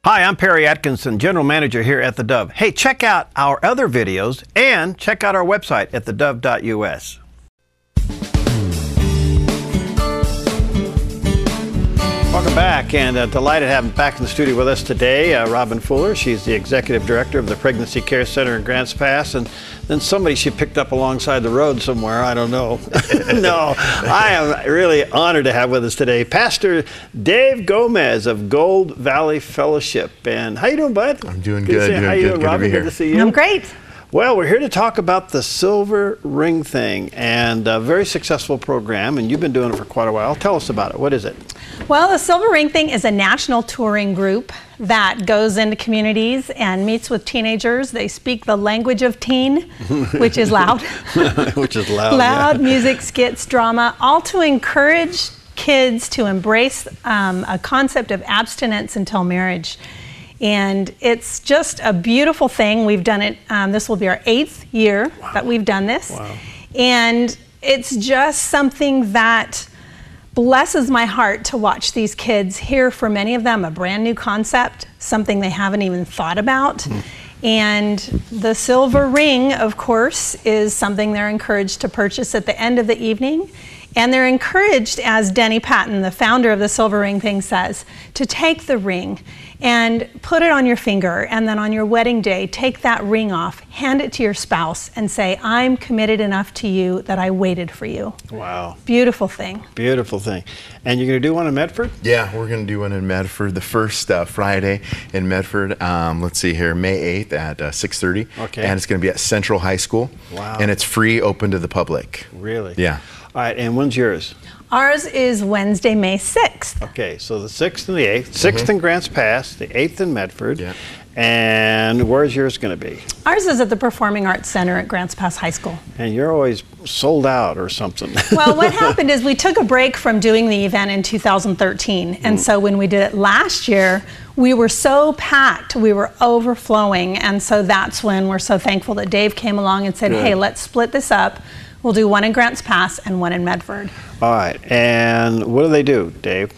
Hi, I'm Perry Atkinson, General Manager here at theDove. Hey, check out our other videos and check out our website at thedove.us. Welcome back, and delighted to have him back in the studio with us today, Robin Fuller. She's the Executive Director of the Pregnancy Care Center in Grants Pass, and then somebody she picked up alongside the road somewhere, I don't know. No, I am really honored to have with us today Pastor Dave Gomez of Gold Valley Fellowship. And how you doing, bud? I'm doing good. How you doing, Robin? Good to see you. I'm great. Well, we're here to talk about the Silver Ring thing, and a very successful program, and you've been doing it for quite a while. Tell us about it. What is it? Well, the Silver Ring thing is a national touring group that goes into communities and meets with teenagers. They speak the language of teen, which is loud. Which is loud. Loud, yeah. Music, skits, drama, all to encourage kids to embrace a concept of abstinence until marriage. And it's just a beautiful thing. We've done it, this will be our 8th year that we've done this. Wow. And it's just something that blesses my heart to watch these kids hear, for many of them, a brand new concept, something they haven't even thought about. And the Silver Ring, of course, is something they're encouraged to purchase at the end of the evening. And they're encouraged, as Denny Patton, the founder of the Silver Ring thing, says, to take the ring and put it on your finger, and then on your wedding day, take that ring off, hand it to your spouse, and say, I'm committed enough to you that I waited for you. Wow. Beautiful thing. Beautiful thing. And you're going to do one in Medford? Yeah, we're going to do one in Medford, the first Friday in Medford. Let's see here, May 8th at 6:30. Okay. And it's going to be at Central High School. Wow. And it's free, open to the public. Really? Yeah. All right, and when's yours? Ours is Wednesday, May 6th. Okay, so the 6th and the 8th. 6th in Grants Pass, the 8th in Medford. Yeah. And where's yours going to be? Ours is at the Performing Arts Center at Grants Pass High School. And you're always sold out or something. Well, what happened is we took a break from doing the event in 2013. And so when we did it last year, we were so packed, we were overflowing. And so that's when we're so thankful that Dave came along and said, Good. Hey, let's split this up. We'll do one in Grants Pass and one in Medford. All right, and what do they do, Dave?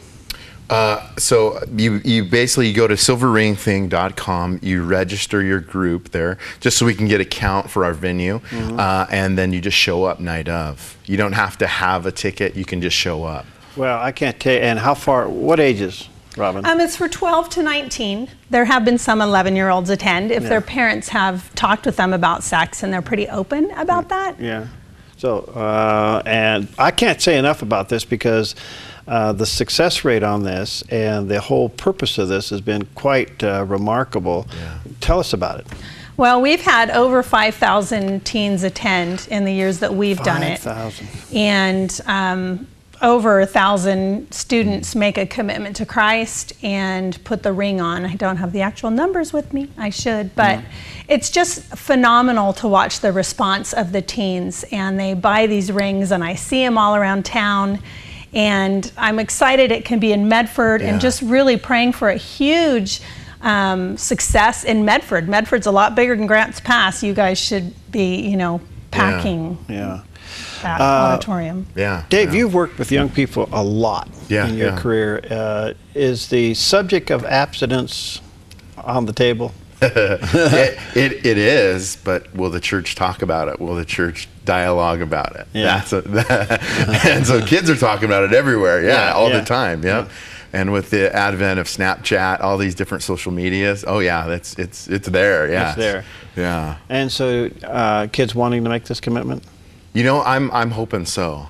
So you basically go to silverringthing.com, you register your group there, just so we can get a count for our venue, and then you just show up night of. You don't have to have a ticket, you can just show up. Well, I can't tell you, and how far, what ages, Robin? It's for 12 to 19. There have been some 11-year-olds attend if their parents have talked with them about sex and they're pretty open about that. Yeah. So, and I can't say enough about this because the success rate on this and the whole purpose of this has been quite remarkable. Yeah. Tell us about it. Well, we've had over 5,000 teens attend in the years that we've done it. 5,000. And over 1,000 students make a commitment to Christ and put the ring on. I don't have the actual numbers with me. I should, but it's just phenomenal to watch the response of the teens. And they buy these rings, and I see them all around town. And I'm excited it can be in Medford, and just really praying for a huge success in Medford. Medford's a lot bigger than Grants Pass. You guys should be, you know, packing. Yeah. That auditorium. Yeah. Dave, you've worked with young people a lot in your Yeah. career. Is the subject of abstinence on the table? It is, but will the church talk about it? Will the church dialogue about it? Yeah. And so kids are talking about it everywhere, all the time, Yeah. And with the advent of Snapchat, all these different social medias, oh yeah, it's there, yeah. It's there. Yeah. And so kids wanting to make this commitment? You know, I'm hoping so.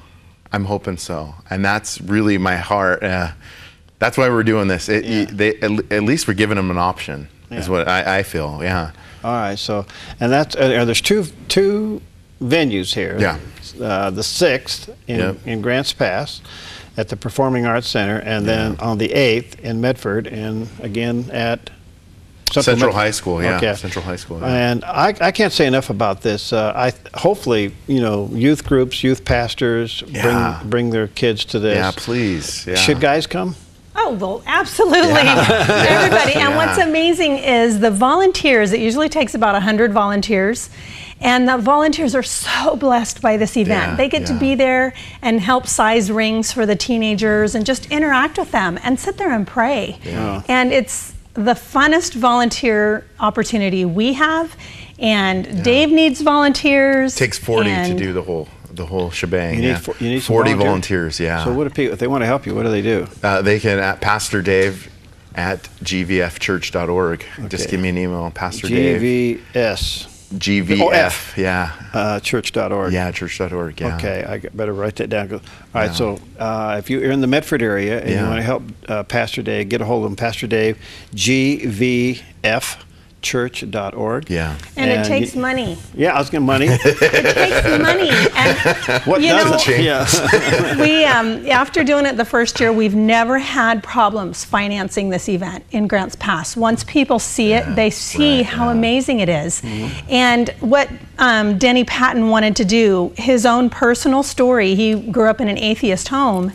I'm hoping so. And that's really my heart. That's why we're doing this. At least we're giving them an option, is what I feel, yeah. All right, so, and that's, there's two venues here. Yeah. The 6th in Grants Pass at the Performing Arts Center, and then on the 8th in Medford, and again at Central High School, yeah. Okay. Central High School. Yeah. And I can't say enough about this. Hopefully, you know, youth groups, youth pastors bring their kids to this. Yeah, please. Yeah. Should guys come? Oh, well, absolutely. Everybody. And what's amazing is the volunteers, it usually takes about 100 volunteers. And the volunteers are so blessed by this event. Yeah, they get to be there and help size rings for the teenagers and just interact with them and sit there and pray. Yeah. And it's the funnest volunteer opportunity we have, and Dave needs volunteers. It takes 40 to do the whole shebang. You need 40 volunteers. Yeah. So what if they want to help you? What do they do? They can at Pastor Dave at gvfchurch.org. Okay. Just give me an email, Pastor Dave. GVF, yeah. Church.org. Yeah, church.org, yeah. Okay, I better write that down. All right, so if you're in the Medford area and you want to help Pastor Dave, get a hold of him, Pastor Dave, GVFchurch.org. Yeah. And it takes money. Yeah, I was getting money. It takes money. And what does it? Yeah. We, after doing it the first year, we've never had problems financing this event in Grants Pass. Once people see it, they see how amazing it is. And what Denny Patton wanted to do, his own personal story, he grew up in an atheist home,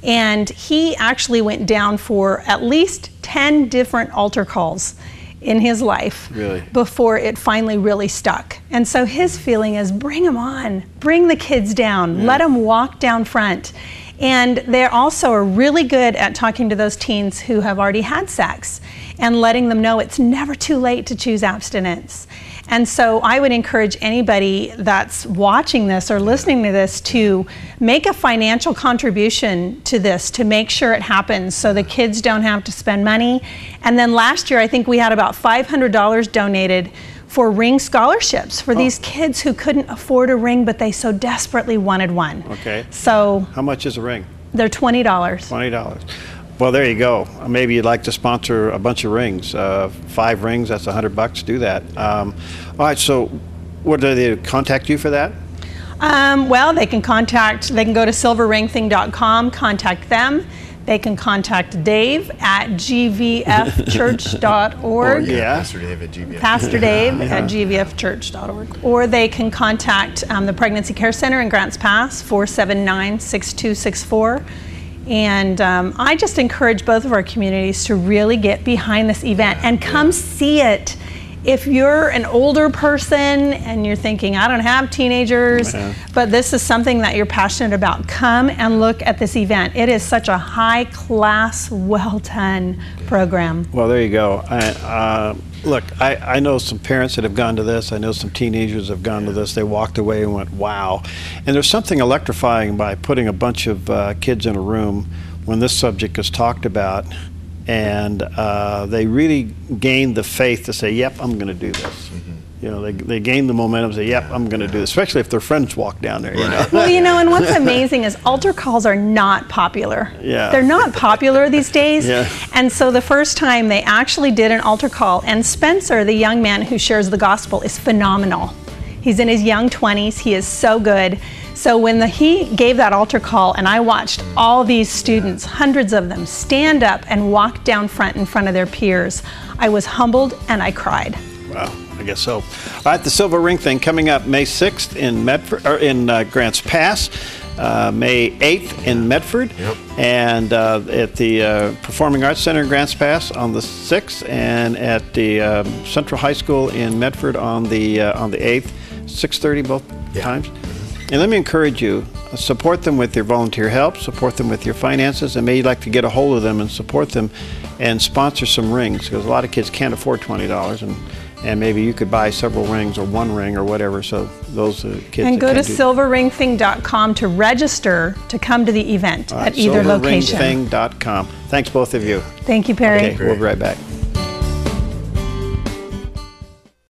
and he actually went down for at least 10 different altar calls in his life before it finally really stuck. And so his feeling is, bring them on, bring the kids down, let them walk down front. And they also are really good at talking to those teens who have already had sex and letting them know it's never too late to choose abstinence. And so I would encourage anybody that's watching this or listening to this to make a financial contribution to this to make sure it happens so the kids don't have to spend money. And then last year, I think we had about $500 donated for ring scholarships for these kids who couldn't afford a ring, but they so desperately wanted one. Okay. So how much is a ring? They're $20. $20. Well, there you go. Maybe you'd like to sponsor a bunch of rings. 5 rings, that's $100. Do that. All right, so what do they contact you for that? Well, they can go to silverringthing.com, contact them. They can contact Dave at gvfchurch.org. Pastor Dave at GVF. Pastor Dave at gvfchurch.org. Or they can contact the Pregnancy Care Center in Grants Pass, 479-6264. And I just encourage both of our communities to really get behind this event and come see it. If you're an older person and you're thinking, I don't have teenagers, but this is something that you're passionate about, come and look at this event. It is such a high class, well done program. Well, there you go. Look, I know some parents that have gone to this. I know some teenagers have gone to this. They walked away and went, wow. And there's something electrifying by putting a bunch of kids in a room when this subject is talked about, and they really gain the faith to say, yep, I'm going to do this. You know, they gain the momentum to say, yep, I'm going to do this, especially if their friends walk down there, you know. Well, you know, and what's amazing is altar calls are not popular. Yeah. They're not popular these days. Yeah. And so the first time they actually did an altar call, and Spencer, the young man who shares the gospel, is phenomenal. He's in his young 20s. He is so good. So when he gave that altar call, and I watched all these students, hundreds of them, stand up and walk down front in front of their peers, I was humbled and I cried. Wow, I guess so. All right, the Silver Ring thing coming up May 6th in Medford, or in Grants Pass, May 8th in Medford, and at the Performing Arts Center in Grants Pass on the 6th, and at the Central High School in Medford on the 8th, 6:30 both times. And let me encourage you, support them with your volunteer help, support them with your finances, and maybe you'd like to get a hold of them and support them and sponsor some rings, because a lot of kids can't afford $20, and maybe you could buy several rings or one ring or whatever, so those kids. And go to silverringthing.com to register to come to the event at either location. Silverringthing.com. Thanks, both of you. Thank you, Perry. Okay, we'll be right back.